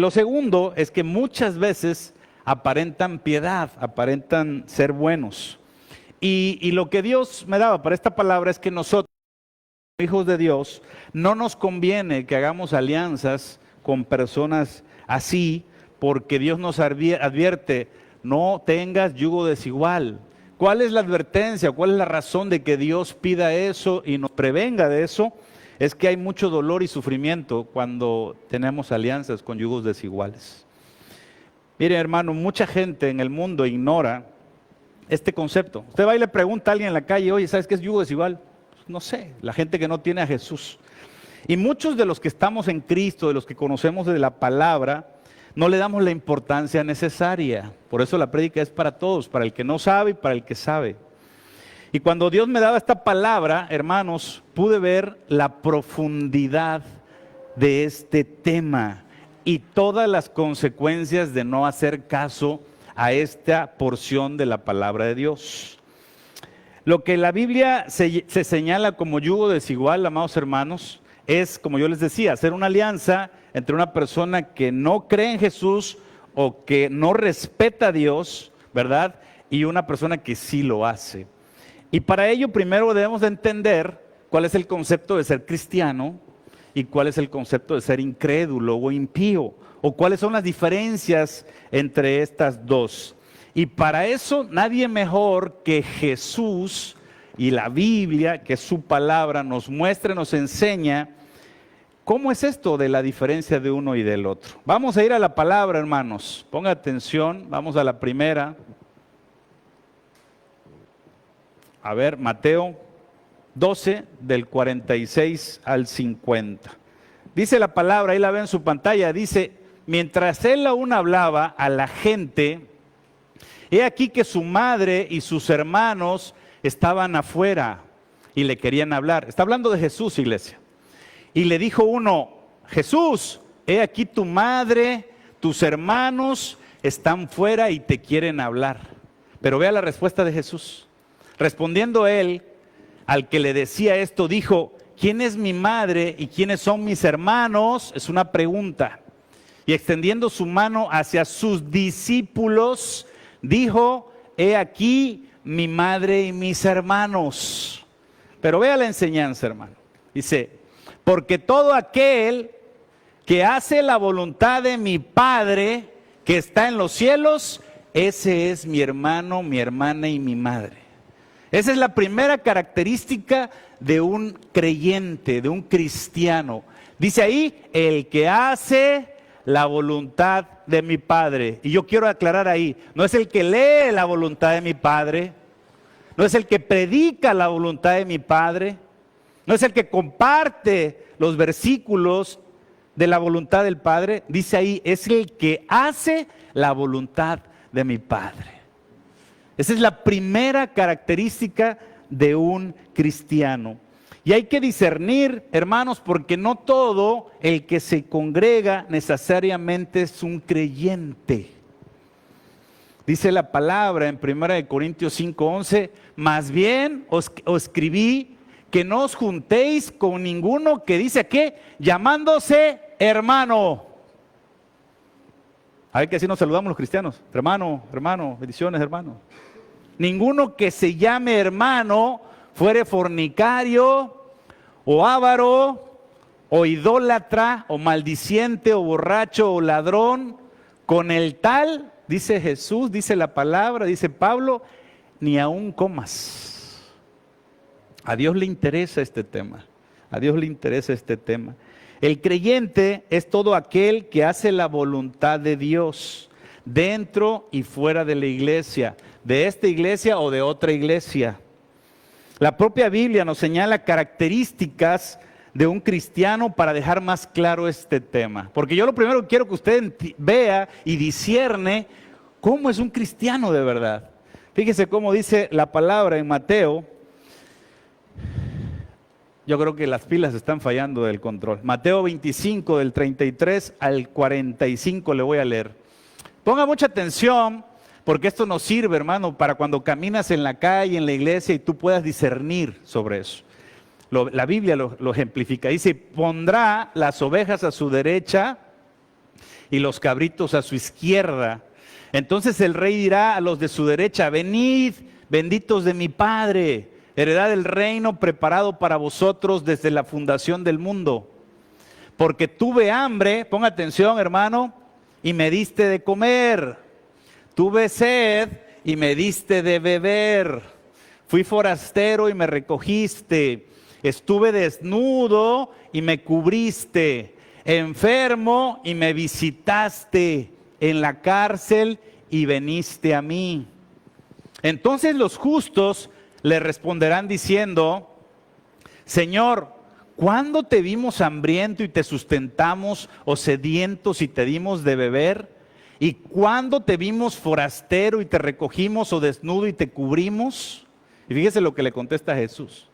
lo segundo es que muchas veces aparentan piedad, aparentan ser buenos. Y lo que Dios me daba para esta palabra es que nosotros, hijos de Dios, no nos conviene que hagamos alianzas con personas así, porque Dios nos advierte, no tengas yugo desigual. ¿Cuál es la advertencia? ¿Cuál es la razón de que Dios pida eso y nos prevenga de eso? Es que hay mucho dolor y sufrimiento cuando tenemos alianzas con yugos desiguales. Mire, hermano, mucha gente en el mundo ignora este concepto. Usted va y le pregunta a alguien en la calle, oye, ¿sabes qué es yugo desigual? No sé, la gente que no tiene a Jesús. Y muchos de los que estamos en Cristo, de los que conocemos de la palabra, no le damos la importancia necesaria. Por eso la prédica es para todos, para el que no sabe y para el que sabe. Y cuando Dios me daba esta palabra, hermanos, pude ver la profundidad de este tema y todas las consecuencias de no hacer caso a esta porción de la palabra de Dios. Lo que la Biblia se señala como yugo desigual, amados hermanos, es, como yo les decía, hacer una alianza entre una persona que no cree en Jesús o que no respeta a Dios, ¿verdad? Y una persona que sí lo hace. Y para ello primero debemos de entender cuál es el concepto de ser cristiano y cuál es el concepto de ser incrédulo o impío, o cuáles son las diferencias entre estas dos. Y para eso nadie mejor que Jesús y la Biblia, que es su palabra, nos muestra, nos enseña cómo es esto de la diferencia de uno y del otro. Vamos a ir a la palabra, hermanos. Ponga atención, vamos a la primera. A ver, Mateo 12, del 46 al 50. Dice la palabra, ahí la ve en su pantalla, dice, mientras él aún hablaba a la gente, he aquí que su madre y sus hermanos estaban afuera y le querían hablar. Está hablando de Jesús, iglesia. Y le dijo uno, Jesús, he aquí tu madre, tus hermanos están fuera y te quieren hablar. Pero vea la respuesta de Jesús. Respondiendo él, al que le decía esto, dijo, ¿quién es mi madre y quiénes son mis hermanos? Es una pregunta. Y extendiendo su mano hacia sus discípulos, dijo, he aquí mi madre y mis hermanos. Pero vea la enseñanza, hermano. Dice, porque todo aquel que hace la voluntad de mi Padre que está en los cielos, ese es mi hermano, mi hermana y mi madre. Esa es la primera característica de un creyente, de un cristiano. Dice ahí, el que hace la voluntad de mi Padre. Y yo quiero aclarar ahí, no es el que lee la voluntad de mi Padre, no es el que predica la voluntad de mi Padre, no es el que comparte los versículos de la voluntad del Padre. Dice ahí, es el que hace la voluntad de mi Padre. Esa es la primera característica de un cristiano. Y hay que discernir, hermanos, porque no todo el que se congrega necesariamente es un creyente. Dice la palabra en 1 Corintios 5:11, más bien os escribí que no os juntéis con ninguno que dice que llamándose hermano. A ver que así nos saludamos los cristianos. Hermano, hermano, bendiciones, hermano. Ninguno que se llame hermano fuere fornicario o avaro o idólatra o maldiciente o borracho o ladrón. Con el tal, dice Jesús, dice la palabra, dice Pablo, ni aún comas. A Dios le interesa este tema. A Dios le interesa este tema. El creyente es todo aquel que hace la voluntad de Dios dentro y fuera de la iglesia, de esta iglesia o de otra iglesia. La propia Biblia nos señala características de un cristiano para dejar más claro este tema. Porque yo lo primero que quiero que usted vea y discierne cómo es un cristiano de verdad. Fíjese cómo dice la palabra en Mateo. Yo creo que las pilas están fallando del control. Mateo 25, del 33 al 45 le voy a leer. Ponga mucha atención, porque esto nos sirve, hermano, para cuando caminas en la calle, en la iglesia, y tú puedas discernir sobre eso. La Biblia lo ejemplifica. Dice, pondrá las ovejas a su derecha y los cabritos a su izquierda. Entonces el rey dirá a los de su derecha: venid, benditos de mi Padre, heredad el reino preparado para vosotros desde la fundación del mundo. Porque tuve hambre, ponga atención hermano, y me diste de comer. Tuve sed y me diste de beber. Fui forastero y me recogiste. Estuve desnudo y me cubriste. Enfermo y me visitaste. En la cárcel y veniste a mí. Entonces los justos le responderán diciendo: Señor, ¿cuándo te vimos hambriento y te sustentamos, o sedientos y te dimos de beber? ¿Y cuándo te vimos forastero y te recogimos, o desnudo y te cubrimos? Y fíjese lo que le contesta Jesús.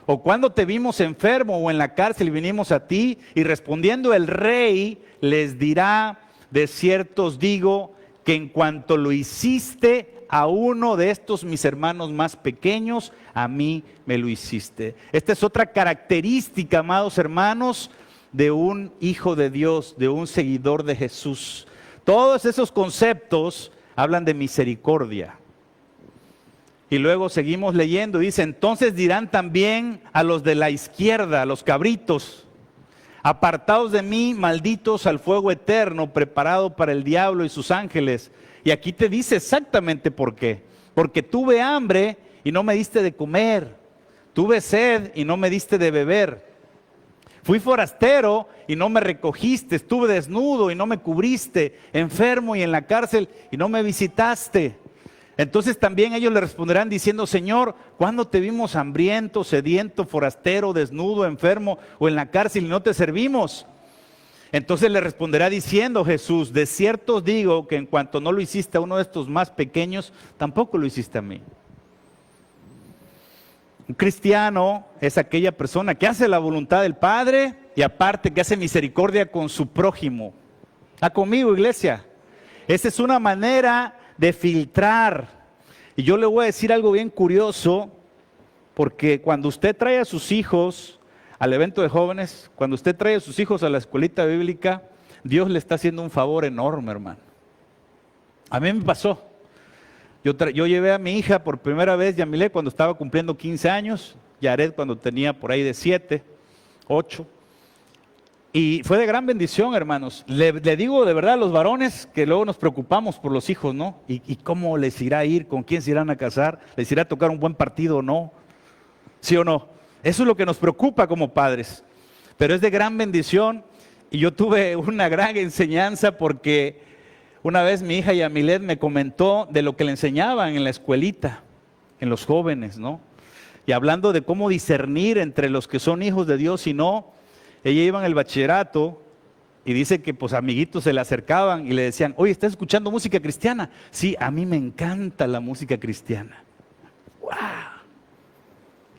¿O cuándo te vimos enfermo o en la cárcel y vinimos a ti? Y respondiendo el rey les dirá: de cierto os digo que en cuanto lo hiciste a uno de estos mis hermanos más pequeños, a mí me lo hiciste. Esta es otra característica, amados hermanos, de un hijo de Dios, de un seguidor de Jesús. Todos esos conceptos hablan de misericordia. Y luego seguimos leyendo, dice: entonces dirán también a los de la izquierda, a los cabritos: apartaos de mí, malditos, al fuego eterno preparado para el diablo y sus ángeles. Y aquí te dice exactamente por qué. Porque tuve hambre y no me diste de comer. Tuve sed y no me diste de beber. Fui forastero y no me recogiste. Estuve desnudo y no me cubriste. Enfermo y en la cárcel y no me visitaste. Entonces también ellos le responderán diciendo: Señor, ¿cuándo te vimos hambriento, sediento, forastero, desnudo, enfermo o en la cárcel y no te servimos? Entonces le responderá diciendo Jesús: de cierto os digo que en cuanto no lo hiciste a uno de estos más pequeños, tampoco lo hiciste a mí. Un cristiano es aquella persona que hace la voluntad del Padre y aparte que hace misericordia con su prójimo. ¿Está conmigo, iglesia? Esa es una manera de filtrar. Y yo le voy a decir algo bien curioso, porque cuando usted trae a sus hijos al evento de jóvenes, cuando usted trae a sus hijos a la escuelita bíblica, Dios le está haciendo un favor enorme, hermano. A mí me pasó. Yo llevé a mi hija por primera vez, Yamilé, cuando estaba cumpliendo 15 años, Yared cuando tenía por ahí de 7, 8. Y fue de gran bendición, hermanos. Le digo de verdad a los varones que luego nos preocupamos por los hijos, ¿no? ¿Y cómo les irá a ir? ¿Con quién se irán a casar? ¿Les irá a tocar un buen partido o no? ¿Sí o no? Eso es lo que nos preocupa como padres. Pero es de gran bendición. Y yo tuve una gran enseñanza porque una vez mi hija Yamilet me comentó de lo que le enseñaban en la escuelita, en los jóvenes, ¿no? Y hablando de cómo discernir entre los que son hijos de Dios y no. Ella iba en el bachillerato y dice que pues amiguitos se le acercaban y le decían: oye, ¿estás escuchando música cristiana? Sí, a mí me encanta la música cristiana. ¡Wow!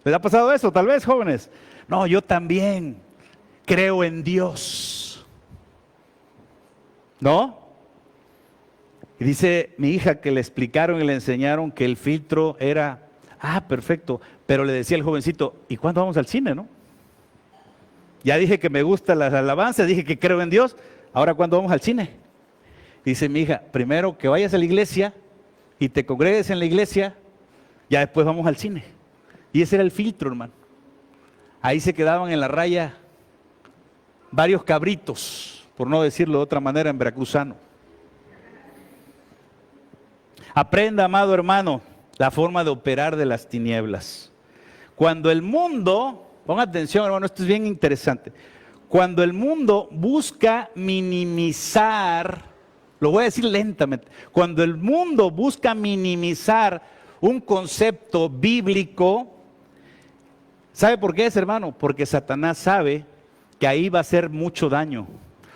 ¿Les ha pasado eso tal vez, jóvenes? No, yo también creo en Dios. ¿No? Y dice mi hija que le explicaron y le enseñaron que el filtro era: perfecto, pero le decía el jovencito: ¿y cuándo vamos al cine, no? Ya dije que me gustan las alabanzas, dije que creo en Dios, ahora ¿cuándo vamos al cine? Dice mi hija: primero que vayas a la iglesia y te congregues en la iglesia, ya después vamos al cine. Y ese era el filtro, hermano. Ahí se quedaban en la raya varios cabritos, por no decirlo de otra manera en veracruzano. Aprenda, amado hermano, la forma de operar de las tinieblas. Cuando el mundo... Ponga atención, hermano, esto es bien interesante. Cuando el mundo busca minimizar, lo voy a decir lentamente, cuando el mundo busca minimizar un concepto bíblico, ¿sabe por qué es, hermano? Porque Satanás sabe que ahí va a hacer mucho daño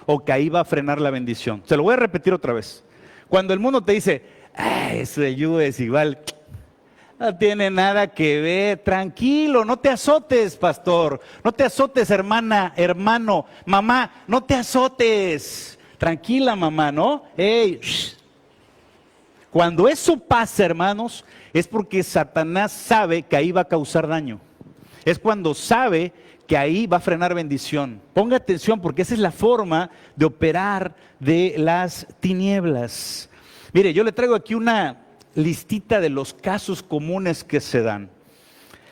o que ahí va a frenar la bendición. Se lo voy a repetir otra vez. Cuando el mundo te dice: eso de ayuda es igual, no tiene nada que ver, tranquilo, no te azotes, pastor, no te azotes, hermana, hermano, mamá, no te azotes, tranquila, mamá, ¿no? Hey, shh. Cuando eso pasa, hermanos, es porque Satanás sabe que ahí va a causar daño. Es cuando sabe que ahí va a frenar bendición. Ponga atención porque esa es la forma de operar de las tinieblas. Mire, yo le traigo aquí una listita de los casos comunes que se dan.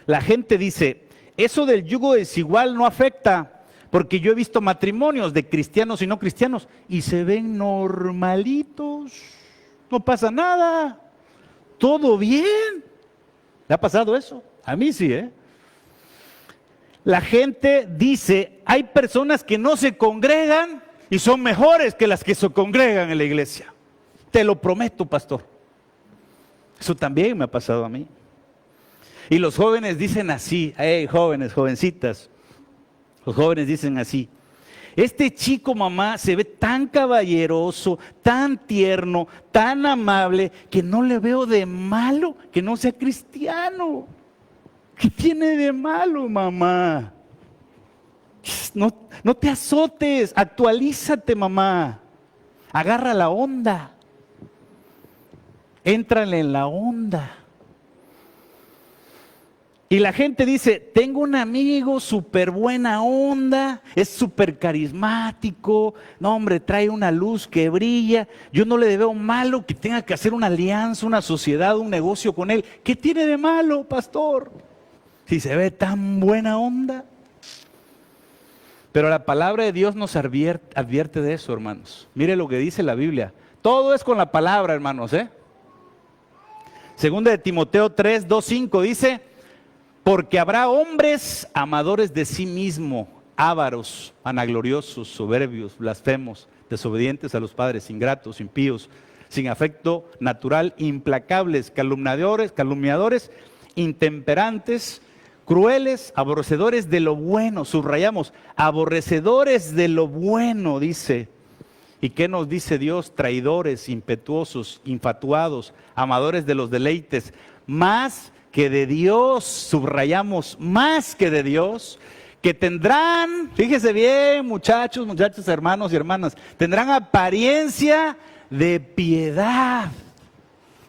La gente dice, eso del yugo desigual no afecta, porque yo he visto matrimonios de cristianos y no cristianos y se ven normalitos, no pasa nada, todo bien. ¿Le ha pasado eso? A mí sí, ¿eh? La gente dice, hay personas que no se congregan y son mejores que las que se congregan en la iglesia. Te lo prometo, pastor. Eso también me ha pasado a mí. Y los jóvenes dicen así, hey, jóvenes, jovencitas, los jóvenes dicen así, este chico, mamá, se ve tan caballeroso, tan tierno, tan amable, que no le veo de malo que no sea cristiano. ¿Qué tiene de malo, mamá? No te azotes, actualízate, mamá. Agarra la onda. Éntrale en la onda. Y la gente dice, tengo un amigo súper buena onda, es súper carismático, no hombre, trae una luz que brilla, yo no le veo malo que tenga que hacer una alianza, una sociedad, un negocio con él. ¿Qué tiene de malo, pastor? Si se ve tan buena onda. Pero la palabra de Dios nos advierte de eso, hermanos. Mire lo que dice la Biblia. Todo es con la palabra, hermanos, ¿eh? Segunda de Timoteo 3, 2, 5 dice, porque habrá hombres amadores de sí mismo, ávaros, vanagloriosos, soberbios, blasfemos, desobedientes a los padres, ingratos, impíos, sin afecto natural, implacables, calumniadores, intemperantes, crueles, aborrecedores de lo bueno, subrayamos, aborrecedores de lo bueno, dice. ¿Y qué nos dice Dios? Traidores, impetuosos, infatuados, amadores de los deleites, más que de Dios, subrayamos, más que de Dios, que tendrán, fíjese bien, muchachos, hermanos y hermanas, tendrán apariencia de piedad.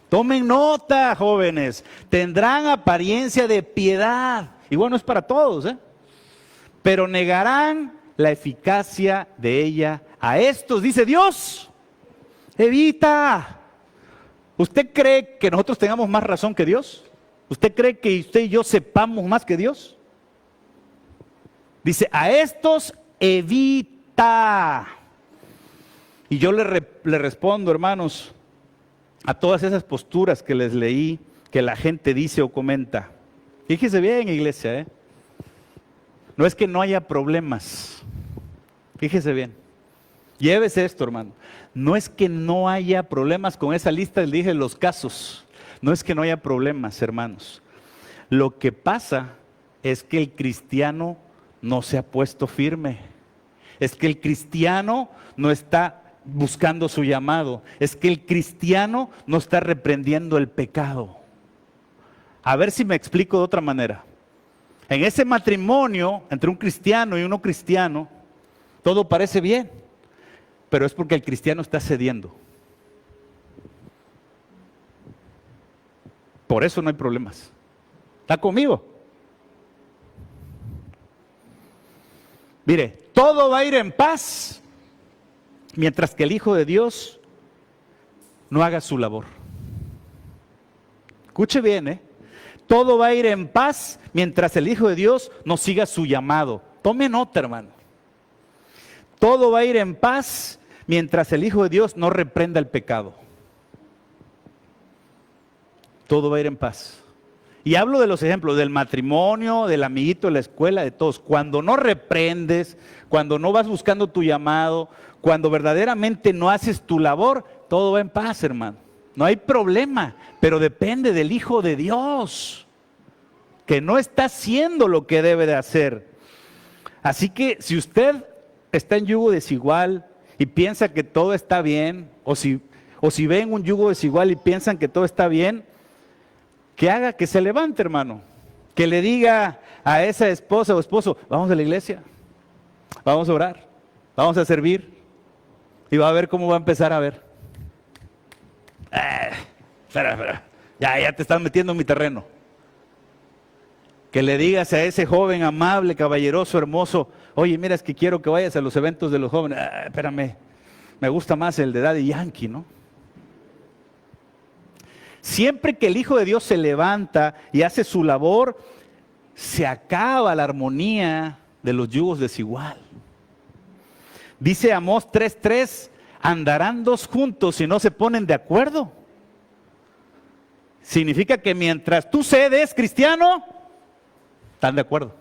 Tomen nota, jóvenes, tendrán apariencia de piedad. Y bueno, es para todos, ¿eh? Pero negarán la eficacia de ella. A estos, dice Dios, evita. ¿Usted cree que nosotros tengamos más razón que Dios? ¿Usted cree que usted y yo sepamos más que Dios? Dice, a estos evita. Y yo le respondo, hermanos, a todas esas posturas que les leí, que la gente dice o comenta. Fíjese bien, iglesia, ¿eh? No es que no haya problemas. Fíjese bien. Llévese esto, hermano. No es que no haya problemas con esa lista, le dije los casos. No es que no haya problemas, hermanos. Lo que pasa es que el cristiano no se ha puesto firme. Es que el cristiano no está buscando su llamado. Es que el cristiano no está reprendiendo el pecado. A ver si me explico de otra manera. En ese matrimonio entre un cristiano y uno cristiano, todo parece bien, pero es porque el cristiano está cediendo. Por eso no hay problemas. ¿Está conmigo? Mire, todo va a ir en paz mientras que el Hijo de Dios no haga su labor. Escuche bien, ¿eh? Todo va a ir en paz mientras el Hijo de Dios no siga su llamado. Tome nota, hermano. Todo va a ir en paz mientras el Hijo de Dios no reprenda el pecado. Todo va a ir en paz. Y hablo de los ejemplos del matrimonio, del amiguito, de la escuela, de todos. Cuando no reprendes, cuando no vas buscando tu llamado, cuando verdaderamente no haces tu labor, todo va en paz, hermano. No hay problema, pero depende del Hijo de Dios, que no está haciendo lo que debe de hacer. Así que si usted está en yugo desigual y piensa que todo está bien, o si ven un yugo desigual y piensan que todo está bien, que haga que se levante, hermano. Que le diga a esa esposa o esposo, vamos a la iglesia, vamos a orar, vamos a servir, y va a ver cómo va a empezar a ver. Espera, ya te están metiendo en mi terreno. Que le digas a ese joven amable, caballeroso, hermoso, oye, mira, es que quiero que vayas a los eventos de los jóvenes. Espérame, me gusta más el de Daddy Yankee, ¿no? Siempre que el Hijo de Dios se levanta y hace su labor, se acaba la armonía de los yugos desigual. Dice Amós 3:3, andarán dos juntos si no se ponen de acuerdo. Significa que mientras tú cedes, cristiano, están de acuerdo.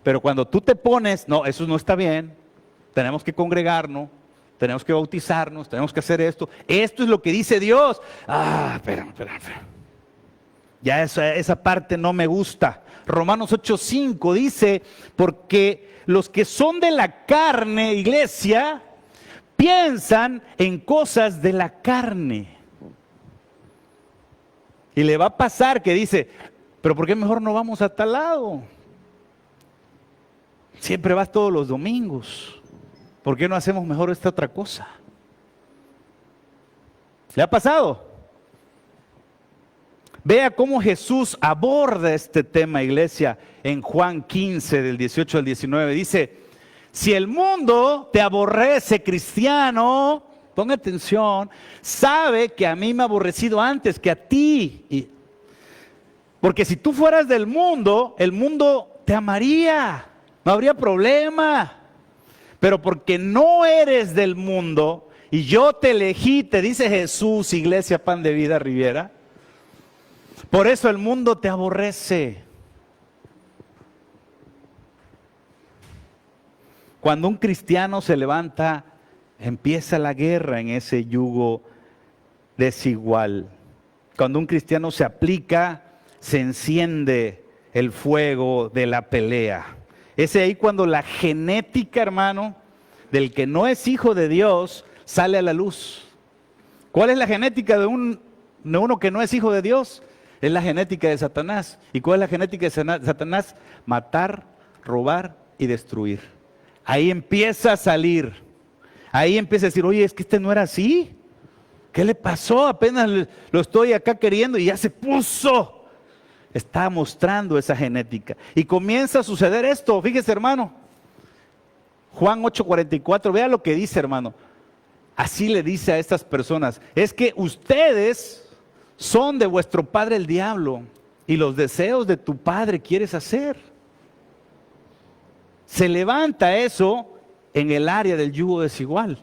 Pero cuando tú te pones, no, eso no está bien, tenemos que congregarnos, tenemos que bautizarnos, tenemos que hacer esto es lo que dice Dios. Espera. Ya esa parte no me gusta. Romanos 8:5 dice, porque los que son de la carne, iglesia, piensan en cosas de la carne. Y le va a pasar que dice, pero ¿por qué mejor no vamos a tal lado? Siempre vas todos los domingos. ¿Por qué no hacemos mejor esta otra cosa? ¿Le ha pasado? Vea cómo Jesús aborda este tema, iglesia, en Juan 15, del 18 al 19. Dice, si el mundo te aborrece, cristiano, ponga atención, sabe que a mí me ha aborrecido antes que a ti. Porque si tú fueras del mundo, el mundo te amaría, no habría problema. Pero porque no eres del mundo y yo te elegí, te dice Jesús, Iglesia Pan de Vida Riviera, por eso el mundo te aborrece. Cuando un cristiano se levanta, empieza la guerra en ese yugo desigual. Cuando un cristiano se aplica, se enciende el fuego de la pelea. Es ahí cuando la genética, hermano, del que no es hijo de Dios, sale a la luz. ¿Cuál es la genética de uno que no es hijo de Dios? Es la genética de Satanás. ¿Y cuál es la genética de Satanás? Matar, robar y destruir. Ahí empieza a salir. Ahí empieza a decir, oye, es que este no era así. ¿Qué le pasó? Apenas lo estoy acá queriendo y ya se puso. Está mostrando esa genética. Y comienza a suceder esto. Fíjese, hermano. Juan 8:44, vea lo que dice, hermano. Así le dice a estas personas. Es que ustedes son de vuestro padre el diablo. Y los deseos de tu padre quieres hacer. Se levanta eso en el área del yugo desigual.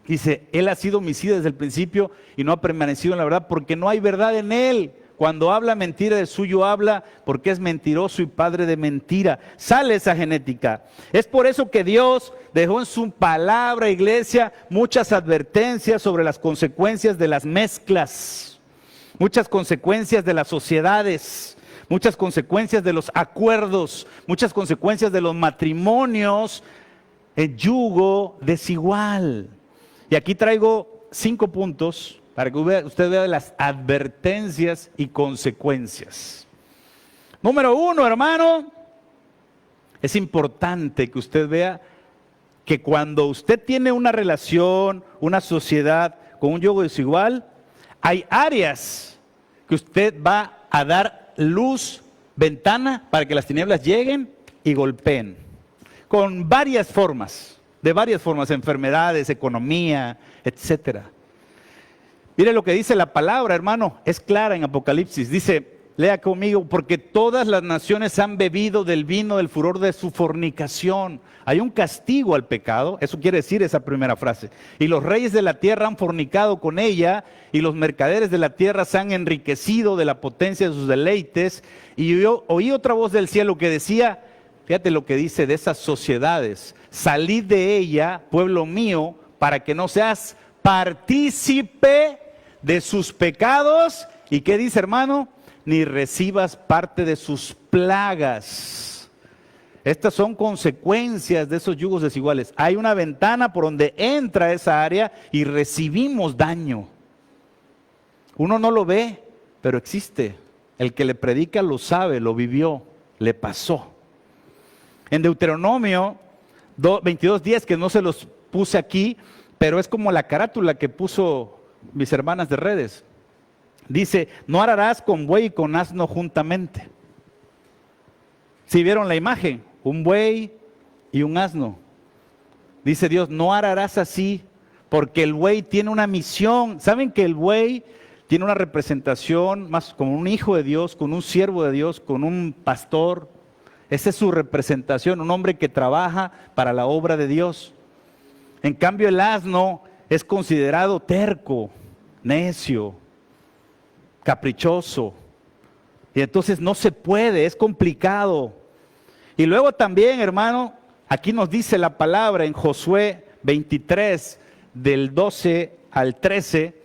Dice, él ha sido homicida desde el principio y no ha permanecido en la verdad porque no hay verdad en él. Cuando habla mentira, de suyo habla porque es mentiroso y padre de mentira. Sale esa genética. Es por eso que Dios dejó en su palabra, iglesia, muchas advertencias sobre las consecuencias de las mezclas, muchas consecuencias de las sociedades, muchas consecuencias de los acuerdos, muchas consecuencias de los matrimonios, el yugo desigual. Y aquí traigo 5 puntos para que usted vea las advertencias y consecuencias. Número 1, hermano, es importante que usted vea que cuando usted tiene una relación, una sociedad con un yugo desigual, hay áreas que usted va a dar luz, ventana, para que las tinieblas lleguen y golpeen. Con varias formas, enfermedades, economía, etcétera. Mire lo que dice la palabra, hermano, es clara en Apocalipsis. Dice, lea conmigo, porque todas las naciones han bebido del vino del furor de su fornicación. Hay un castigo al pecado, eso quiere decir esa primera frase. Y los reyes de la tierra han fornicado con ella, y los mercaderes de la tierra se han enriquecido de la potencia de sus deleites. Y yo oí otra voz del cielo que decía, fíjate lo que dice de esas sociedades, salid de ella, pueblo mío, para que no seas partícipe de sus pecados, y ¿qué dice, hermano? Ni recibas parte de sus plagas. Estas son consecuencias de esos yugos desiguales. Hay una ventana por donde entra esa área y recibimos daño. Uno no lo ve, pero existe. El que le predica lo sabe, lo vivió, le pasó. En Deuteronomio 22:10, que no se los puse aquí, pero es como la carátula que puso mis hermanas de redes. Dice, no ararás con buey y con asno juntamente. Si vieron la imagen, un buey y un asno. Dice Dios, no ararás así, porque el buey tiene una misión. ¿Saben que el buey tiene una representación más como un hijo de Dios, con un siervo de Dios, con un pastor? Esa es su representación, un hombre que trabaja para la obra de Dios. En cambio, el asno es considerado terco, necio, caprichoso. Y entonces no se puede, es complicado. Y luego también, hermano, aquí nos dice la palabra en Josué 23, del 12 al 13,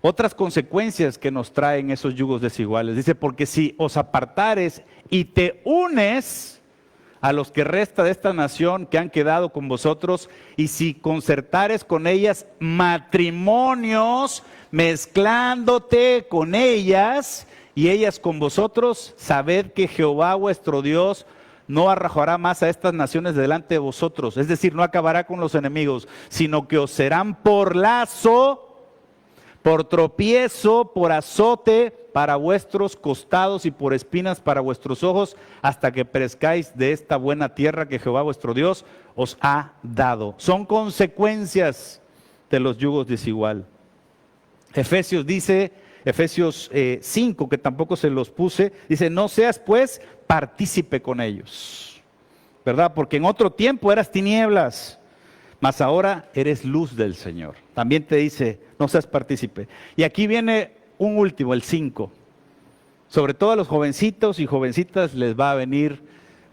otras consecuencias que nos traen esos yugos desiguales. Dice, porque si os apartares y te unes a los que resta de esta nación que han quedado con vosotros, y si concertares con ellas matrimonios, mezclándote con ellas y ellas con vosotros, sabed que Jehová vuestro Dios no arrojará más a estas naciones delante de vosotros. Es decir, no acabará con los enemigos, sino que os serán por lazo, por tropiezo, por azote para vuestros costados y por espinas para vuestros ojos, hasta que perezcáis de esta buena tierra que Jehová vuestro Dios os ha dado. Son consecuencias de los yugos desigual. Efesios dice, Efesios 5, que tampoco se los puse, dice, no seas pues partícipe con ellos, ¿verdad? Porque en otro tiempo eras tinieblas, mas ahora eres luz del Señor. También te dice, no seas partícipe. Y aquí viene un último, el 5. Sobre todo a los jovencitos y jovencitas les va a venir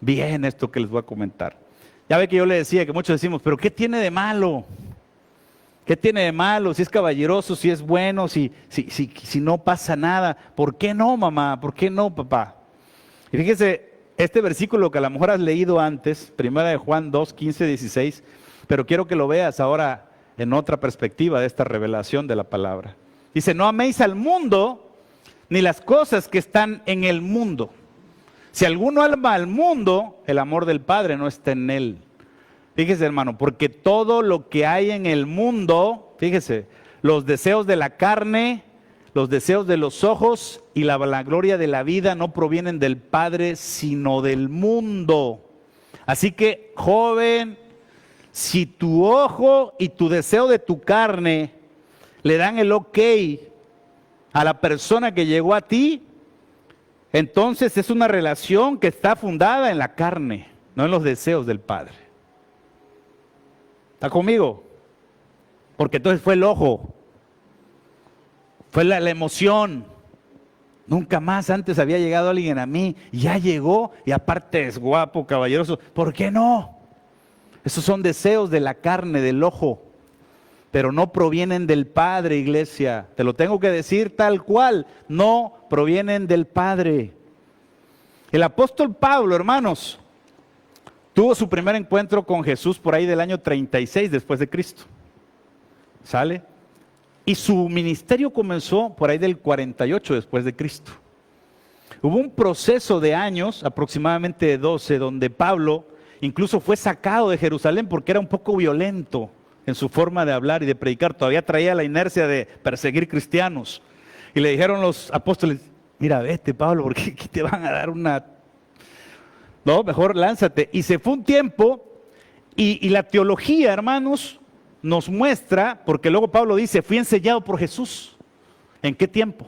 bien esto que les voy a comentar. Ya ve que yo le decía que muchos decimos, pero ¿qué tiene de malo? ¿Qué tiene de malo? Si es caballeroso, si es bueno, si no pasa nada. ¿Por qué no, mamá? ¿Por qué no, papá? Y fíjese, este versículo que a lo mejor has leído antes, 1 de Juan 2, 15, 16, pero quiero que lo veas ahora en otra perspectiva de esta revelación de la palabra. Dice, no améis al mundo ni las cosas que están en el mundo. Si alguno ama al mundo, el amor del Padre no está en él. Fíjese, hermano, porque todo lo que hay en el mundo, fíjese, los deseos de la carne, los deseos de los ojos y la vanagloria de la vida no provienen del Padre, sino del mundo. Así que, joven, si tu ojo y tu deseo de tu carne le dan el ok a la persona que llegó a ti, entonces es una relación que está fundada en la carne, no en los deseos del Padre. ¿Está conmigo? Porque entonces fue el ojo, fue la emoción. Nunca más antes había llegado alguien a mí, y ya llegó, y aparte es guapo, caballeroso. ¿Por qué no? Esos son deseos de la carne, del ojo, pero no provienen del Padre, iglesia. Te lo tengo que decir tal cual, no provienen del Padre. El apóstol Pablo, hermanos, tuvo su primer encuentro con Jesús por ahí del año 36 después de Cristo. ¿Sale? Y su ministerio comenzó por ahí del 48 después de Cristo. Hubo un proceso de años, aproximadamente 12, donde Pablo incluso fue sacado de Jerusalén porque era un poco violento en su forma de hablar y de predicar. Todavía traía la inercia de perseguir cristianos. Y le dijeron los apóstoles, mira, vete, Pablo, porque aquí te van a dar una... No, mejor lánzate. Y se fue un tiempo y la teología, hermanos, nos muestra, porque luego Pablo dice, fui enseñado por Jesús. ¿En qué tiempo?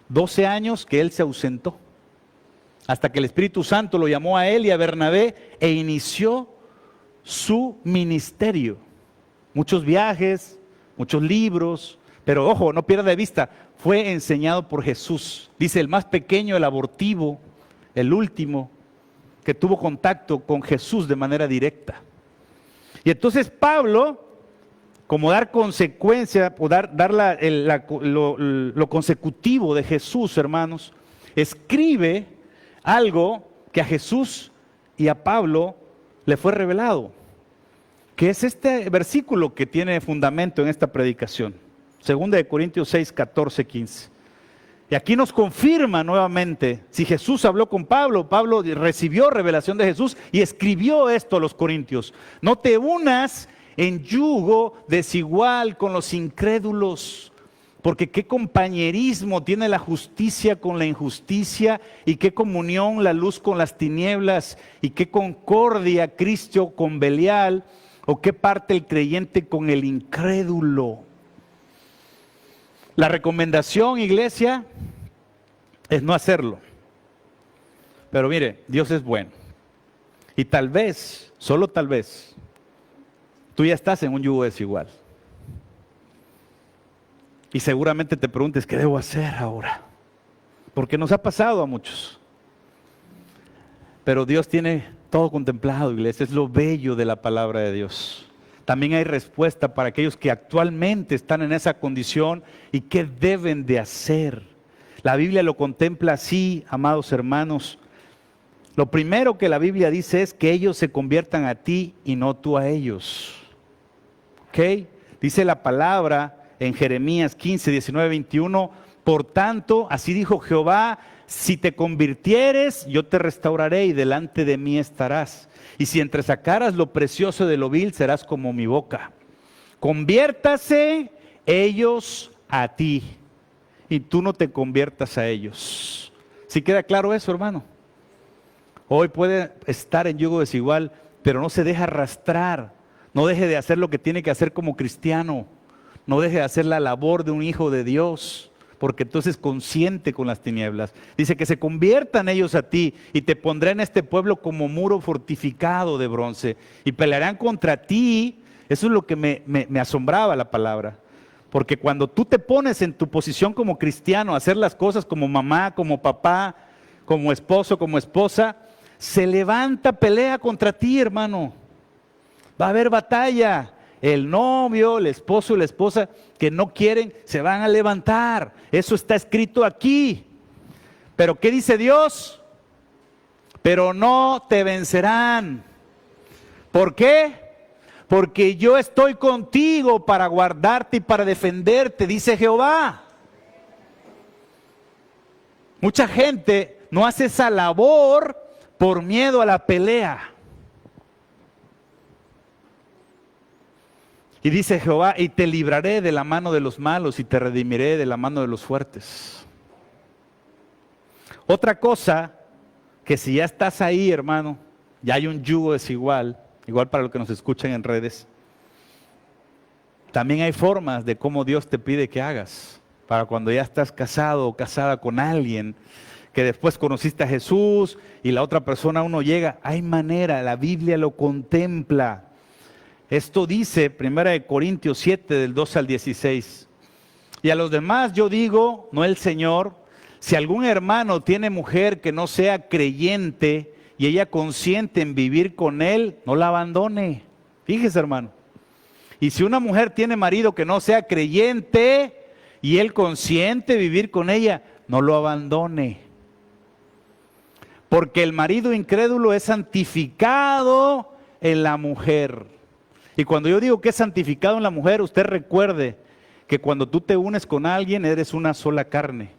12 años que él se ausentó, hasta que el Espíritu Santo lo llamó a él y a Bernabé e inició su ministerio. Muchos viajes, muchos libros, pero ojo, no pierda de vista, fue enseñado por Jesús. Dice, el más pequeño, el abortivo, el último, que tuvo contacto con Jesús de manera directa. Y entonces Pablo, como dar consecuencia, o dar lo consecutivo de Jesús, hermanos, escribe algo que a Jesús y a Pablo le fue revelado, que es este versículo que tiene fundamento en esta predicación. 2 Corintios 6, 14, 15. Y aquí nos confirma nuevamente, si Jesús habló con Pablo, Pablo recibió revelación de Jesús y escribió esto a los corintios. No te unas en yugo desigual con los incrédulos. Porque qué compañerismo tiene la justicia con la injusticia, y qué comunión la luz con las tinieblas, y qué concordia Cristo con Belial, o qué parte el creyente con el incrédulo. La recomendación, iglesia, es no hacerlo. Pero mire, Dios es bueno. Y tal vez, solo tal vez, tú ya estás en un yugo desigual. Y seguramente te preguntes, ¿qué debo hacer ahora? Porque nos ha pasado a muchos. Pero Dios tiene todo contemplado, iglesia. Es lo bello de la palabra de Dios. También hay respuesta para aquellos que actualmente están en esa condición y qué deben de hacer. La Biblia lo contempla así, amados hermanos. Lo primero que la Biblia dice es que ellos se conviertan a ti y no tú a ellos. ¿Ok? Dice la palabra en Jeremías 15, 19, 21, por tanto, así dijo Jehová, si te convirtieres, yo te restauraré y delante de mí estarás. Y si entresacaras lo precioso de lo vil, serás como mi boca. Conviértase ellos a ti y tú no te conviertas a ellos. ¿Sí queda claro eso, hermano? Hoy puede estar en yugo desigual, pero no se deja arrastrar. No deje de hacer lo que tiene que hacer como cristiano. No deje de hacer la labor de un hijo de Dios, porque entonces es consciente con las tinieblas. Dice que se conviertan ellos a ti y te pondré en este pueblo como muro fortificado de bronce y pelearán contra ti. Eso es lo que me asombraba la palabra. Porque cuando tú te pones en tu posición como cristiano a hacer las cosas como mamá, como papá, como esposo, como esposa, se levanta pelea contra ti, hermano. Va a haber batalla. El novio, el esposo y la esposa que no quieren se van a levantar. Eso está escrito aquí. Pero ¿qué dice Dios? Pero no te vencerán. ¿Por qué? Porque yo estoy contigo para guardarte y para defenderte, dice Jehová. Mucha gente no hace esa labor por miedo a la pelea. Y dice Jehová, y te libraré de la mano de los malos y te redimiré de la mano de los fuertes. Otra cosa, que si ya estás ahí, hermano, ya hay un yugo desigual, igual para los que nos escuchan en redes, también hay formas de cómo Dios te pide que hagas, para cuando ya estás casado o casada con alguien, que después conociste a Jesús y la otra persona uno llega, hay manera, la Biblia lo contempla. Esto dice 1 Corintios 7, del 2 al 16. Y a los demás yo digo, no el Señor, si algún hermano tiene mujer que no sea creyente y ella consiente en vivir con él, no la abandone. Fíjese, hermano. Y si una mujer tiene marido que no sea creyente y él consiente vivir con ella, no lo abandone. Porque el marido incrédulo es santificado en la mujer. Y cuando yo digo que es santificado en la mujer, usted recuerde que cuando tú te unes con alguien eres una sola carne.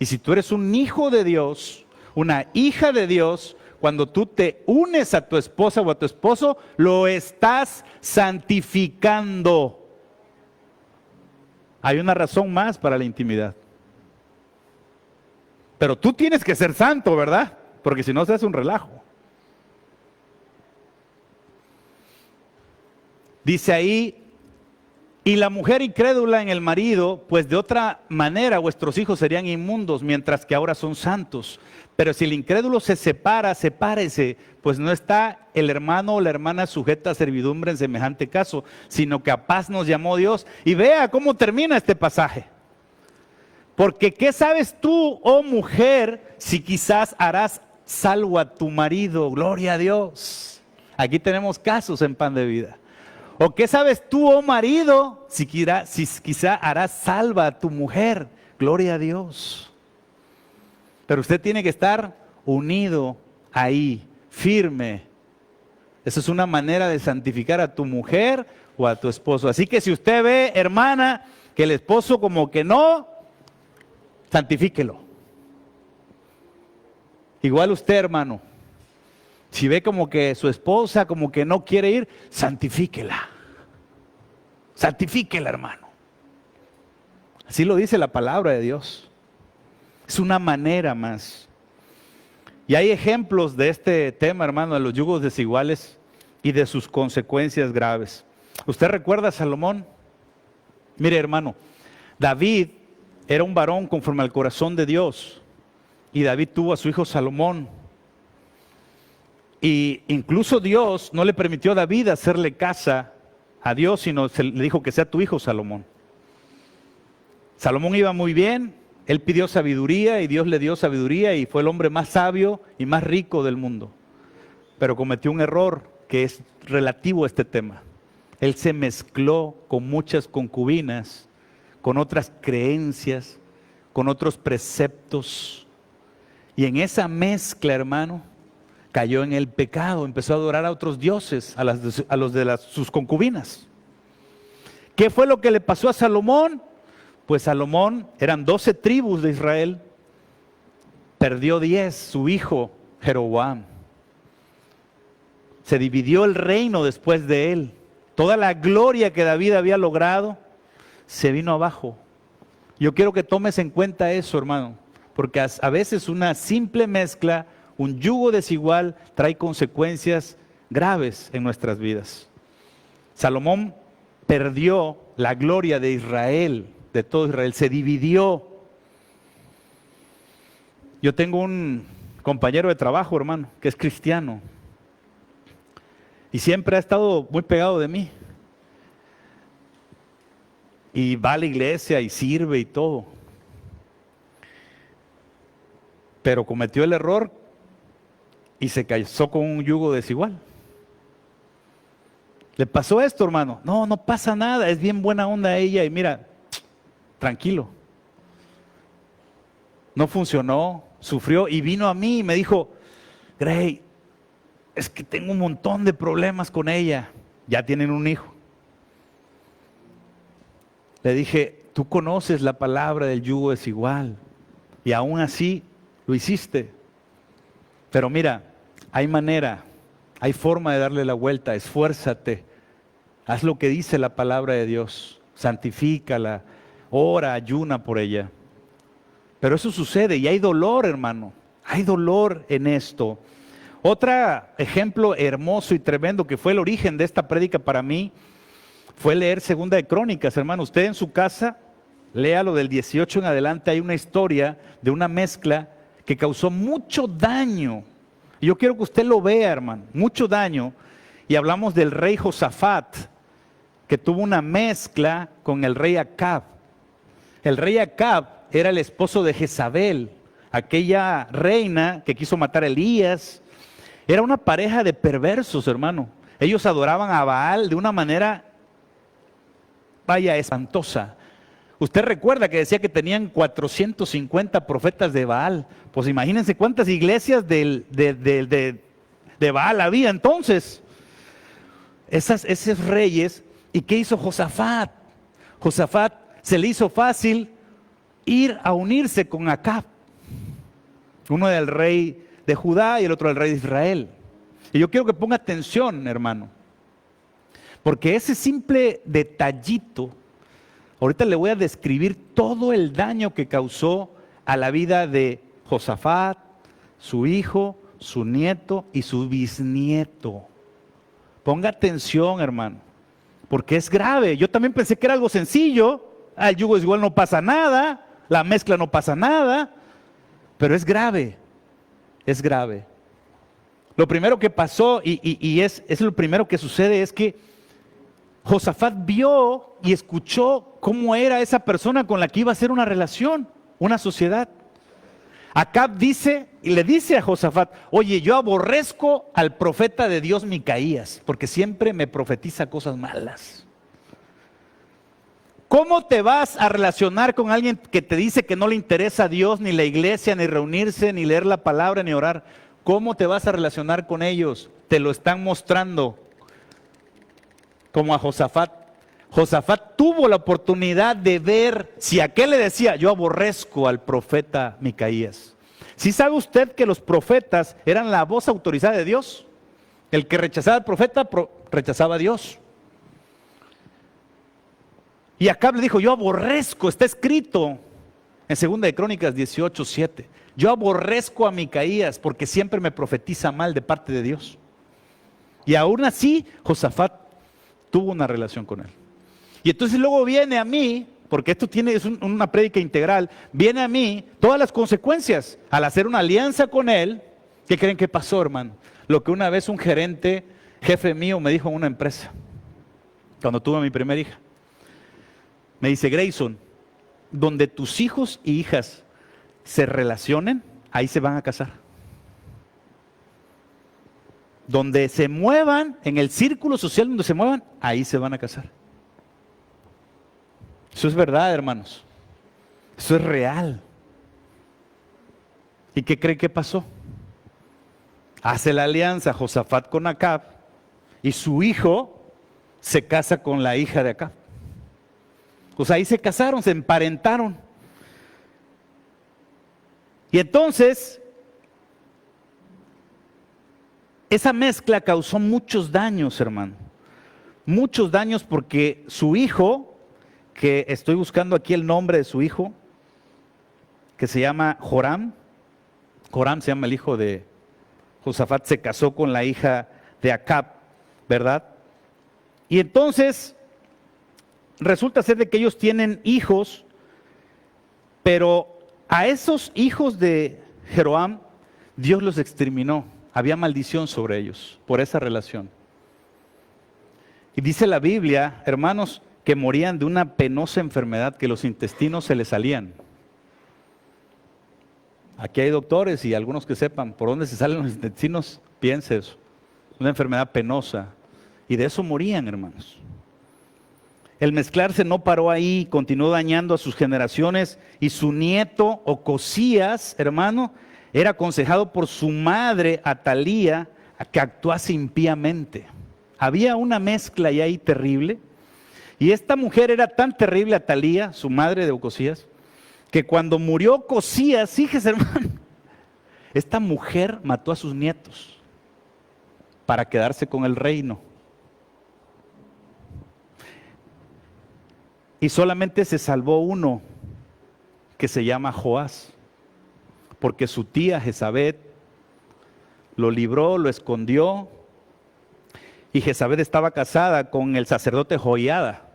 Y si tú eres un hijo de Dios, una hija de Dios, cuando tú te unes a tu esposa o a tu esposo, lo estás santificando. Hay una razón más para la intimidad. Pero tú tienes que ser santo, ¿verdad? Porque si no se hace un relajo. Dice ahí, y la mujer incrédula en el marido, pues de otra manera vuestros hijos serían inmundos, mientras que ahora son santos. Pero si el incrédulo se separa, sepárese, pues no está el hermano o la hermana sujeta a servidumbre en semejante caso, sino que a paz nos llamó Dios. Y vea cómo termina este pasaje. Porque ¿qué sabes tú, oh mujer, si quizás harás salvo a tu marido? Gloria a Dios. Aquí tenemos casos en Pan de Vida. ¿O qué sabes tú, oh marido, si quizá harás salva a tu mujer? Gloria a Dios. Pero usted tiene que estar unido ahí, firme. Esa es una manera de santificar a tu mujer o a tu esposo. Así que si usted ve, hermana, que el esposo como que no, santifíquelo. Igual usted, hermano. Si ve como que su esposa como que no quiere ir, santifíquela. Santifíquela, hermano. Así lo dice la palabra de Dios. Es una manera más. Y hay ejemplos de este tema, hermano, de los yugos desiguales y de sus consecuencias graves. ¿Usted recuerda a Salomón? Mire, hermano, David era un varón conforme al corazón de Dios. Y David tuvo a su hijo Salomón. Y incluso Dios no le permitió a David hacerle casa a Dios, sino le dijo que sea tu hijo Salomón. Salomón iba muy bien, él pidió sabiduría y Dios le dio sabiduría y fue el hombre más sabio y más rico del mundo. Pero cometió un error que es relativo a este tema. Él se mezcló con muchas concubinas, con otras creencias, con otros preceptos. Y en esa mezcla, hermano, cayó en el pecado, empezó a adorar a otros dioses, a los de sus concubinas. ¿Qué fue lo que le pasó a Salomón? Pues Salomón, eran 12 tribus de Israel, perdió 10, su hijo Jeroboam. Se dividió el reino después de él. Toda la gloria que David había logrado se vino abajo. Yo quiero que tomes en cuenta eso, hermano, porque a veces una simple mezcla, un yugo desigual, trae consecuencias graves en nuestras vidas. Salomón perdió la gloria de Israel, de todo Israel, se dividió. Yo tengo un compañero de trabajo, hermano, que es cristiano. Y siempre ha estado muy pegado de mí. Y va a la iglesia y sirve y todo. Pero cometió el error y se casó con un yugo desigual. ¿Le pasó esto, hermano? No, no pasa nada, es bien buena onda ella y mira, tranquilo. No funcionó, sufrió y vino a mí y me dijo, Grey, es que tengo un montón de problemas con ella. Ya tienen un hijo. Le dije, tú conoces la palabra del yugo desigual y aún así lo hiciste. Pero mira, hay manera, hay forma de darle la vuelta, esfuérzate. Haz lo que dice la palabra de Dios, santifícala, ora, ayuna por ella. Pero eso sucede y hay dolor, hermano, hay dolor en esto. Otro ejemplo hermoso y tremendo que fue el origen de esta prédica para mí fue leer Segunda de Crónicas, hermano. Usted en su casa, léalo del 18 en adelante, hay una historia de una mezcla que causó mucho daño. Y yo quiero que usted lo vea, hermano, mucho daño. Y hablamos del rey Josafat, que tuvo una mezcla con el rey Acab. El rey Acab era el esposo de Jezabel, aquella reina que quiso matar a Elías. Era una pareja de perversos, hermano. Ellos adoraban a Baal de una manera, vaya, espantosa. Usted recuerda que decía que tenían 450 profetas de Baal. Pues imagínense cuántas iglesias de Baal había entonces. Esos reyes. ¿Y qué hizo Josafat? Josafat se le hizo fácil ir a unirse con Acab. Uno era el rey de Judá y el otro el rey de Israel. Y yo quiero que ponga atención, hermano, porque ese simple detallito, ahorita le voy a describir todo el daño que causó a la vida de Josafat, su hijo, su nieto y su bisnieto. Ponga atención, hermano, porque es grave. Yo también pensé que era algo sencillo. El yugo desigual no pasa nada, la mezcla no pasa nada, pero es grave. Es grave. Lo primero que pasó, y es lo primero que sucede, es que Josafat vio y escuchó cómo era esa persona con la que iba a hacer una relación, una sociedad. Acab dice y le dice a Josafat, oye, yo aborrezco al profeta de Dios Micaías, porque siempre me profetiza cosas malas. ¿Cómo te vas a relacionar con alguien que te dice que no le interesa a Dios, ni la iglesia, ni reunirse, ni leer la palabra, ni orar? ¿Cómo te vas a relacionar con ellos? Te lo están mostrando como a Josafat. Josafat tuvo la oportunidad de ver si aquel le decía, yo aborrezco al profeta Micaías. ¿Sí sabe usted que los profetas eran la voz autorizada de Dios? El que rechazaba al profeta, rechazaba a Dios. Y Acab le dijo, yo aborrezco, está escrito en 2 de Crónicas 18:7. Yo aborrezco a Micaías porque siempre me profetiza mal de parte de Dios. Y aún así, Josafat tuvo una relación con él. Y entonces luego viene a mí, porque esto es una prédica integral, viene a mí todas las consecuencias. Al hacer una alianza con él, ¿qué creen que pasó, hermano? Lo que una vez un jefe mío me dijo en una empresa, cuando tuve a mi primera hija. Me dice, Grayson, donde tus hijos y hijas se relacionen, ahí se van a casar. Donde se muevan, en el círculo social donde se muevan, ahí se van a casar. Eso es verdad, hermanos. Eso es real. ¿Y qué cree que pasó? Hace la alianza Josafat con Acab y su hijo se casa con la hija de Acab. Pues ahí se casaron, se emparentaron. Y entonces, esa mezcla causó muchos daños, hermano. Muchos daños porque su hijo, que estoy buscando aquí el nombre de su hijo, que se llama Joram. Joram se llama el hijo de Josafat, se casó con la hija de Acab, ¿verdad? Y entonces, resulta ser de que ellos tienen hijos, pero a esos hijos de Jeroam, Dios los exterminó. Había maldición sobre ellos por esa relación. Y dice la Biblia, hermanos, que morían de una penosa enfermedad, que los intestinos se les salían. Aquí hay doctores y algunos que sepan por dónde se salen los intestinos, piense eso. Una enfermedad penosa. Y de eso morían, hermanos. El mezclarse no paró ahí, continuó dañando a sus generaciones, y su nieto Ocosías, hermano, era aconsejado por su madre Atalía a que actuase impíamente. Había una mezcla ahí terrible, y esta mujer era tan terrible, Atalía, su madre de Ocosías, que cuando murió Ocosías, fíjese, hermano, esta mujer mató a sus nietos para quedarse con el reino. Y solamente se salvó uno, que se llama Joás, porque su tía Jezabel lo libró, lo escondió, y Jezabel estaba casada con el sacerdote Joiada.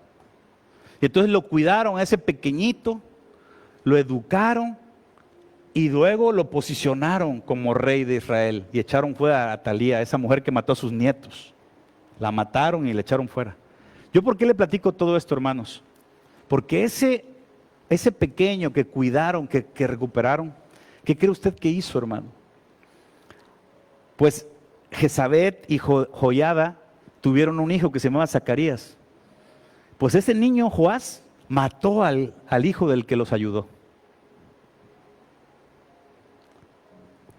Y entonces lo cuidaron a ese pequeñito, lo educaron y luego lo posicionaron como rey de Israel y echaron fuera a Atalía, esa mujer que mató a sus nietos. La mataron y le echaron fuera. ¿Yo por qué le platico todo esto, hermanos? Porque ese pequeño que cuidaron, que recuperaron, ¿qué cree usted que hizo, hermano? Pues Jezabel y Joiada tuvieron un hijo que se llamaba Zacarías. Pues ese niño, Joás, mató al hijo del que los ayudó.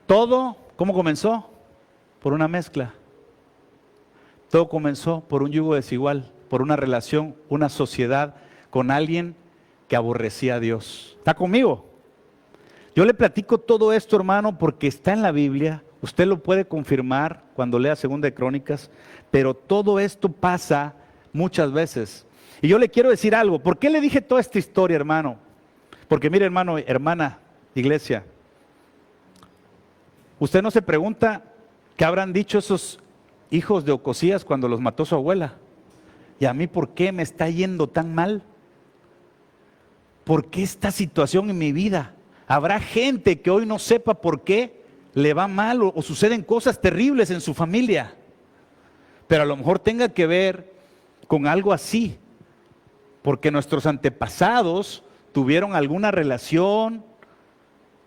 Todo, ¿cómo comenzó? Por una mezcla. Todo comenzó por un yugo desigual, por una relación, una sociedad con alguien que aborrecía a Dios. ¿Está conmigo? Yo le platico todo esto, hermano, porque está en la Biblia. Usted lo puede confirmar cuando lea 2 de Crónicas, pero todo esto pasa muchas veces. Y yo le quiero decir algo. ¿Por qué le dije toda esta historia, hermano? Porque mire, hermano, hermana, iglesia, usted no se pregunta qué habrán dicho esos hijos de Ocosías cuando los mató su abuela. ¿Y a mí por qué me está yendo tan mal? ¿Por qué esta situación en mi vida? Habrá gente que hoy no sepa por qué le va mal o suceden cosas terribles en su familia. Pero a lo mejor tenga que ver con algo así. Porque nuestros antepasados tuvieron alguna relación,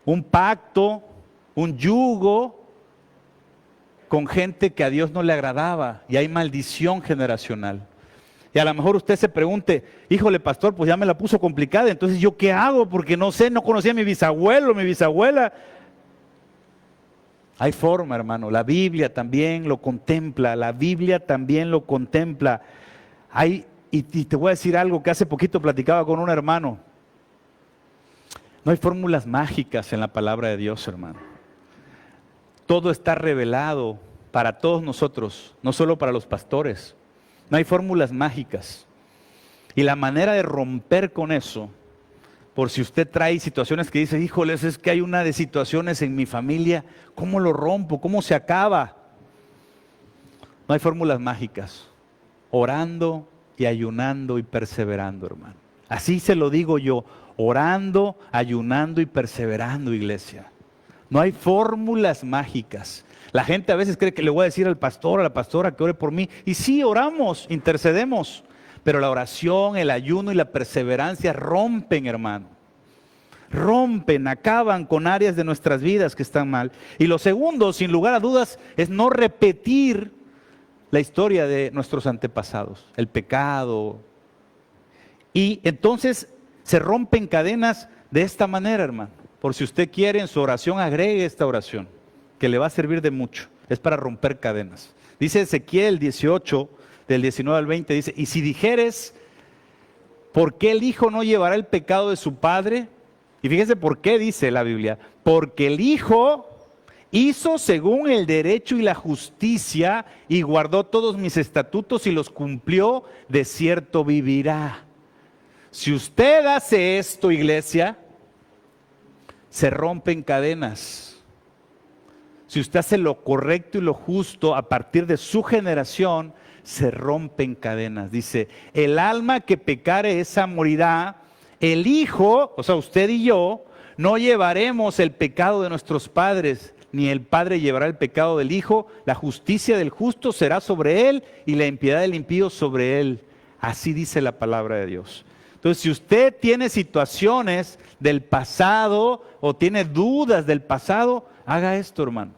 un pacto, un yugo con gente que a Dios no le agradaba. Y hay maldición generacional. Y a lo mejor usted se pregunte, híjole pastor, pues ya me la puso complicada, entonces ¿yo qué hago? Porque no sé, no conocía a mi bisabuelo, mi bisabuela. Hay forma, hermano, la Biblia también lo contempla, la Biblia también lo contempla. Y te voy a decir algo que hace poquito platicaba con un hermano. No hay fórmulas mágicas en la palabra de Dios, hermano. Todo está revelado para todos nosotros, no solo para los pastores. No hay fórmulas mágicas. Y la manera de romper con eso, por si usted trae situaciones que dice, híjoles, es que hay una de situaciones en mi familia, ¿cómo lo rompo? ¿Cómo se acaba? No hay fórmulas mágicas. Orando y ayunando y perseverando, hermano. Así se lo digo yo, orando, ayunando y perseverando, iglesia. No hay fórmulas mágicas. La gente a veces cree que le voy a decir al pastor, a la pastora que ore por mí. Y sí, oramos, intercedemos. Pero la oración, el ayuno y la perseverancia rompen, hermano. Rompen, acaban con áreas de nuestras vidas que están mal. Y lo segundo, sin lugar a dudas, es no repetir la historia de nuestros antepasados, el pecado. Y entonces se rompen cadenas de esta manera, hermano. Por si usted quiere en su oración, agregue esta oración, que le va a servir de mucho. Es para romper cadenas. Dice Ezequiel 18, del 19 al 20, dice, y si dijeres, ¿por qué el hijo no llevará el pecado de su padre? Y fíjese por qué dice la Biblia, porque el hijo hizo según el derecho y la justicia y guardó todos mis estatutos y los cumplió, de cierto vivirá. Si usted hace esto, iglesia, se rompen cadenas. Si usted hace lo correcto y lo justo a partir de su generación, se rompen cadenas. Dice, el alma que pecare esa morirá. El hijo, o sea, usted y yo, no llevaremos el pecado de nuestros padres, ni el padre llevará el pecado del hijo. La justicia del justo será sobre él y la impiedad del impío sobre él. Así dice la palabra de Dios. Entonces, si usted tiene situaciones del pasado o tiene dudas del pasado, haga esto, hermano.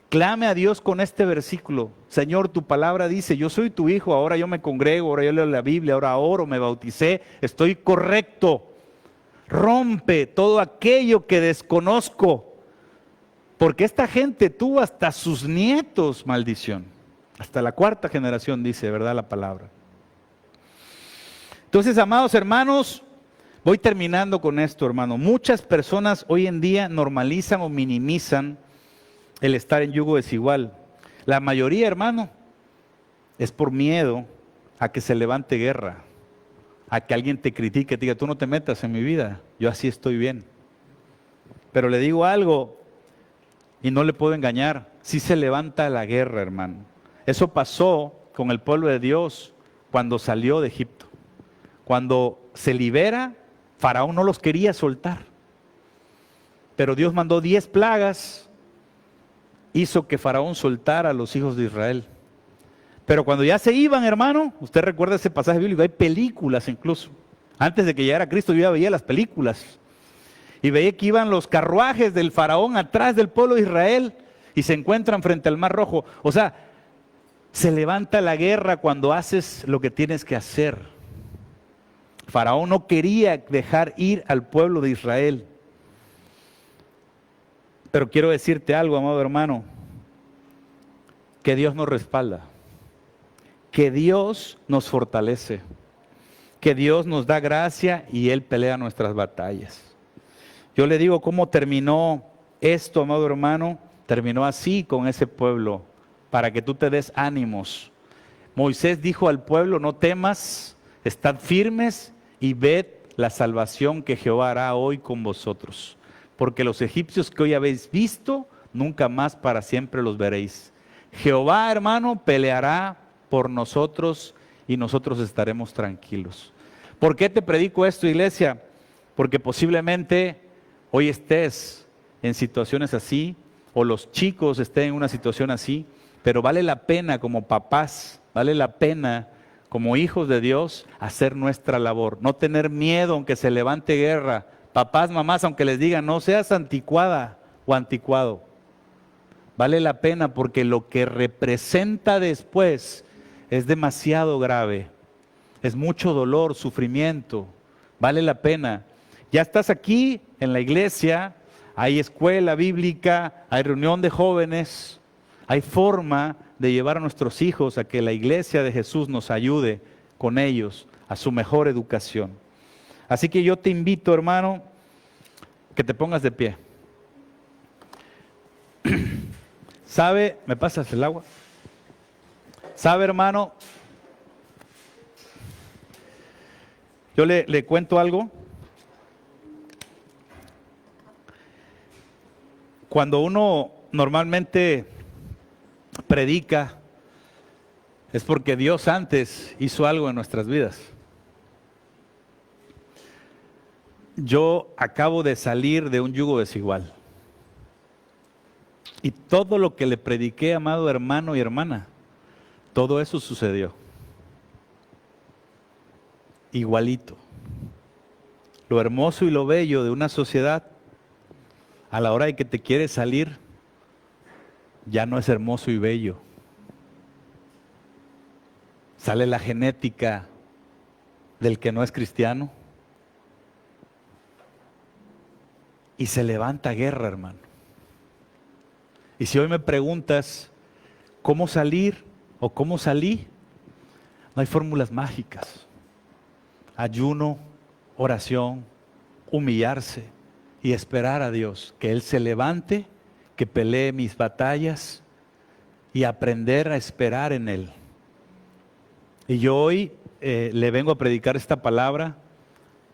Clame a Dios con este versículo. Señor, tu palabra dice, yo soy tu hijo, ahora yo me congrego, ahora yo leo la Biblia, ahora oro, me bauticé, estoy correcto. Rompe todo aquello que desconozco. Porque esta gente tuvo hasta sus nietos maldición. Hasta la 4ª generación dice, ¿verdad? La palabra. Entonces, amados hermanos, voy terminando con esto, hermano. Muchas personas hoy en día normalizan o minimizan el estar en yugo desigual. La mayoría, hermano, es por miedo a que se levante guerra, a que alguien te critique, te diga, tú no te metas en mi vida, yo así estoy bien. Pero le digo algo, y no le puedo engañar, sí se levanta la guerra, hermano. Eso pasó con el pueblo de Dios cuando salió de Egipto. Cuando se libera, Faraón no los quería soltar. Pero Dios mandó 10 plagas, hizo que Faraón soltara a los hijos de Israel. Pero cuando ya se iban, hermano, usted recuerda ese pasaje bíblico, hay películas incluso. Antes de que llegara Cristo yo ya veía las películas. Y veía que iban los carruajes del Faraón atrás del pueblo de Israel y se encuentran frente al Mar Rojo. O sea, se levanta la guerra cuando haces lo que tienes que hacer. Faraón no quería dejar ir al pueblo de Israel. Pero quiero decirte algo, amado hermano, que Dios nos respalda, que Dios nos fortalece, que Dios nos da gracia y Él pelea nuestras batallas. Yo le digo cómo terminó esto, amado hermano, terminó así con ese pueblo, para que tú te des ánimos. Moisés dijo al pueblo, no temas, estad firmes y ved la salvación que Jehová hará hoy con vosotros. Porque los egipcios que hoy habéis visto, nunca más para siempre los veréis. Jehová, hermano, peleará por nosotros y nosotros estaremos tranquilos. ¿Por qué te predico esto, iglesia? Porque posiblemente hoy estés en situaciones así, o los chicos estén en una situación así, pero vale la pena como papás, vale la pena como hijos de Dios hacer nuestra labor. No tener miedo aunque se levante guerra. Papás, mamás, aunque les digan, no seas anticuada o anticuado. Vale la pena porque lo que representa después es demasiado grave. Es mucho dolor, sufrimiento. Vale la pena. Ya estás aquí en la iglesia, hay escuela bíblica, hay reunión de jóvenes, hay forma de llevar a nuestros hijos a que la iglesia de Jesús nos ayude con ellos a su mejor educación. Así que yo te invito, hermano, que te pongas de pie. ¿Sabe? ¿Me pasas el agua? ¿Sabe, hermano? Yo le cuento algo. Cuando uno normalmente predica, es porque Dios antes hizo algo en nuestras vidas. Yo acabo de salir de un yugo desigual. Y todo lo que le prediqué, amado hermano y hermana, todo eso sucedió. Igualito. Lo hermoso y lo bello de una sociedad, a la hora de que te quieres salir, ya no es hermoso y bello. Sale la genética del que no es cristiano y se levanta guerra, hermano. Y si hoy me preguntas cómo salir o cómo salí, no hay fórmulas mágicas. Ayuno, oración, humillarse y esperar a Dios que Él se levante, que pelee mis batallas y aprender a esperar en Él. Y yo hoy le vengo a predicar esta palabra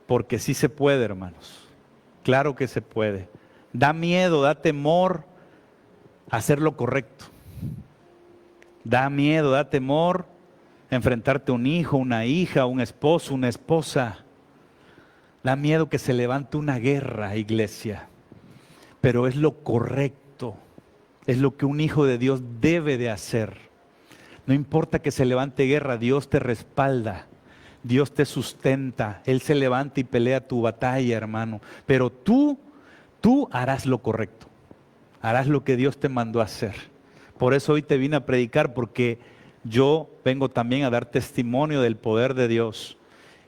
porque sí se puede, hermanos. Claro que se puede. Da miedo, da temor hacer lo correcto. Da miedo, da temor enfrentarte a un hijo, una hija, un esposo, una esposa. Da miedo que se levante una guerra, iglesia. Pero es lo correcto. Es lo que un hijo de Dios debe de hacer. No importa que se levante guerra, Dios te respalda. Dios te sustenta. Él se levanta y pelea tu batalla, hermano. Pero tú harás lo correcto. Harás lo que Dios te mandó a hacer. Por eso hoy te vine a predicar, porque yo vengo también a dar testimonio del poder de Dios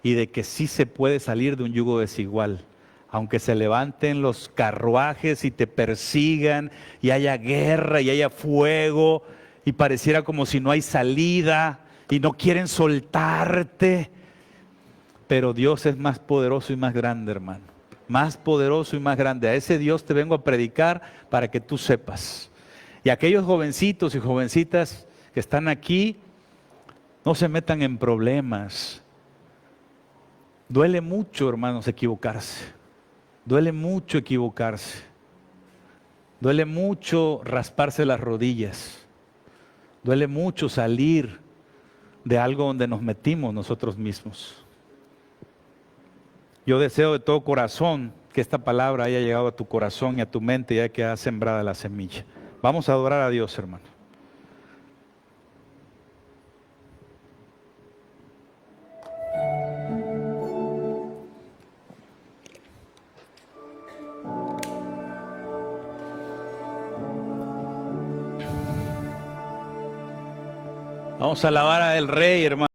y de que sí se puede salir de un yugo desigual. Aunque se levanten los carruajes y te persigan y haya guerra y haya fuego y pareciera como si no hay salida y no quieren soltarte. Pero Dios es más poderoso y más grande, hermano. Más poderoso y más grande. A ese Dios te vengo a predicar para que tú sepas. Y aquellos jovencitos y jovencitas que están aquí, no se metan en problemas. Duele mucho, hermanos, equivocarse. Duele mucho equivocarse. Duele mucho rasparse las rodillas. Duele mucho salir de algo donde nos metimos nosotros mismos. Yo deseo de todo corazón que esta palabra haya llegado a tu corazón y a tu mente, ya que ha sembrado la semilla. Vamos a adorar a Dios, hermano. Vamos a alabar al Rey, hermano.